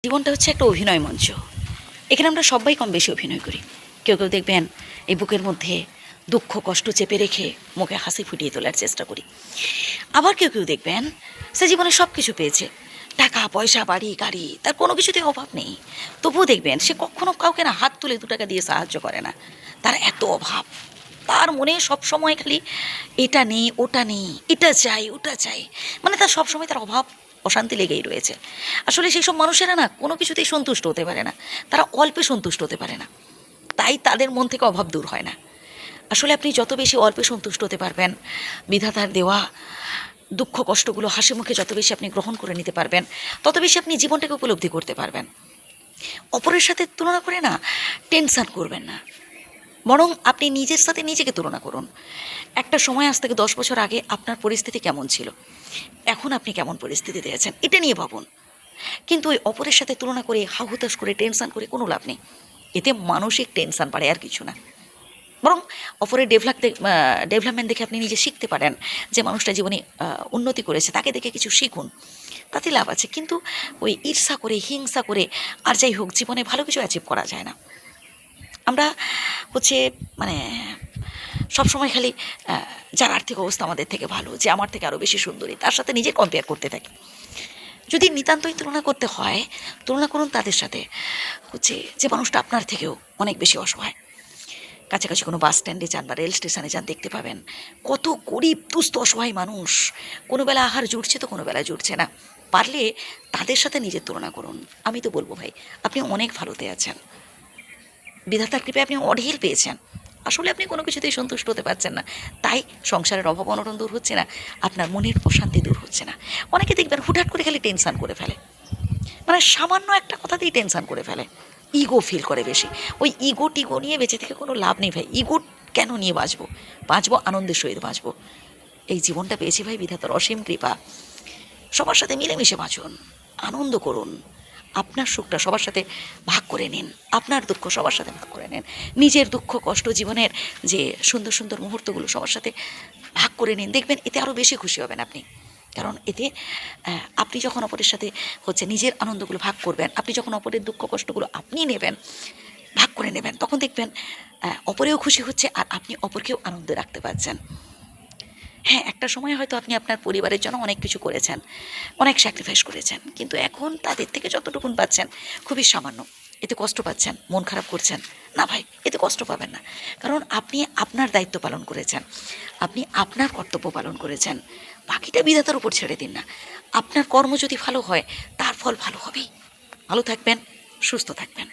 জীবনটা হচ্ছে একটা অভিনয় মঞ্চ। এখানে আমরা সবাই কম বেশি অভিনয় করি। কেউ কেউ দেখবেন এই বুকের মধ্যে দুঃখ কষ্ট চেপে রেখে মুখে হাসি ফুটিয়ে তোলার চেষ্টা করি। আবার কেউ কেউ দেখবেন সে জীবনে সব কিছু পেয়েছে, টাকা পয়সা বাড়ি গাড়ি, তার কোনো কিছুতেই অভাব নেই, তবুও দেখবেন সে কখনো কাউকে না হাত তুলে 2 টাকা দিয়ে সাহায্য করে না। তার এত অভাব, তার মনে সব সময় খালি এটা নেই ওটা নেই, এটা চাই ওটা চাই, মানে তার সবসময় তার অভাব অশান্তি লেগেই রয়েছে। আসলে সেই সব মানুষেরা না কোনো কিছুতেই সন্তুষ্ট হতে পারে না, তারা অল্পে সন্তুষ্ট হতে পারে না, তাই তাদের মন থেকে অভাব দূর হয় না। আসলে আপনি যত বেশি অল্পে সন্তুষ্ট হতে পারবেন, বিধাতার দেওয়া দুঃখ কষ্টগুলো হাসি মুখে যত বেশি আপনি গ্রহণ করে নিতে পারবেন, তত বেশি আপনি জীবনটাকে উপলব্ধি করতে পারবেন। অপরের সাথে তুলনা করে না টেনশন করবেন না, বরং আপনি নিজের সাথে নিজেকে তুলনা করুন। একটা সময় আজ থেকে 10 বছর আগে আপনার পরিস্থিতি কেমন ছিল, এখন আপনি কেমন পরিস্থিতিতে আছেন, এটা নিয়ে ভাবুন। কিন্তু ওই অপরের সাথে তুলনা করে হাহুতাশ করে টেনশন করে কোনো লাভ নেই, এতে মানসিক টেনশন বাড়ে আর কিছু না। বরং অপরের ডেভেলপমেন্ট দেখে আপনি নিজে শিখতে পারেন যে মানুষটা জীবনে উন্নতি করেছে, তাকে দেখে কিছু শিখুন, তাতে লাভ আছে। কিন্তু ওই ঈর্ষা করে হিংসা করে আর যাই হোক জীবনে ভালো কিছু অ্যাচিভ করা যায় না। আমরা হচ্ছে মানে সবসময় খালি যার আর্থিক অবস্থা আমাদের থেকে ভালো, যে আমার থেকে আরও বেশি সুন্দরী, তার সাথে নিজে কম্পেয়ার করতে থাকি। যদি নিতান্তই তুলনা করতে হয়, তুলনা করুন তাদের সাথে হচ্ছে যে মানুষটা আপনার থেকেও অনেক বেশি অসহায়। কাছাকাছি কোনো বাস স্ট্যান্ডে যান বা রেল স্টেশনে যান, দেখতে পাবেন কত গরিব দুস্থ অসহায় মানুষ, কোনো বেলা আহার জুটছে তো কোনো বেলা জুটছে না। পারলে তাদের সাথে নিজের তুলনা করুন। আমি তো বলবো ভাই, আপনি অনেক ভালোতে আছেন, বিধাতার কৃপায় আপনি অঢেল পেয়েছেন। আসলে আপনি কোনো কিছুতেই সন্তুষ্ট হতে পারছেন না, তাই সংসারের অভাব অনটন দূর হচ্ছে না, আপনার মনের অশান্তি দূর হচ্ছে না। অনেকে দেখবেন হুটহাট করে খালি টেনশন করে ফেলে, মানে সামান্য একটা কথাতেই টেনশন করে ফেলে, ইগো ফিল করে বেশি। ওই ইগো টিগো নিয়ে বেঁচে থেকে কোনো লাভ নেই ভাই। ইগো কেন নিয়ে বাঁচবো? বাঁচবো আনন্দের সহিত বাঁচবো। এই জীবনটা পেয়েছি ভাই বিধাতার অসীম কৃপা। সবার সাথে মিলেমিশে বাঁচুন, আনন্দ করুন, আপনার সুখটা সবার সাথে ভাগ করে নিন, আপনার দুঃখ সবার সাথে ভাগ করে নিন, নিজের দুঃখ কষ্ট জীবনের যে সুন্দর সুন্দর মুহূর্তগুলো সবার সাথে ভাগ করে নিন। দেখবেন এতে আরও বেশি খুশি হবেন আপনি। কারণ এতে আপনি যখন অপরের সাথে হচ্ছে নিজের আনন্দগুলো ভাগ করবেন, আপনি যখন অপরের দুঃখ কষ্টগুলো আপনি নেবেন, ভাগ করে নেবেন, তখন দেখবেন অপরেও খুশি হচ্ছে আর আপনি অপরকেও আনন্দে রাখতে পারছেন। হ্যাঁ, একটা সময় হয়তো আপনি আপনার পরিবারের জন্য অনেক কিছু করেছেন, অনেক স্যাক্রিফাইস করেছেন, কিন্তু এখন তাদের থেকে যতটুকুন পাচ্ছেন খুবই সামান্য। এতে কষ্ট পাচ্ছেন, মন খারাপ করছেন না ভাই, এতে কষ্ট পাবেন না। কারণ আপনি আপনার দায়িত্ব পালন করেছেন, আপনি আপনার কর্তব্য পালন করেছেন, বাকিটা বিধাতার উপর ছেড়ে দিন না। আপনার কর্ম যদি ভালো হয়, তার ফল ভালো হবেই। ভালো থাকবেন, সুস্থ থাকবেন।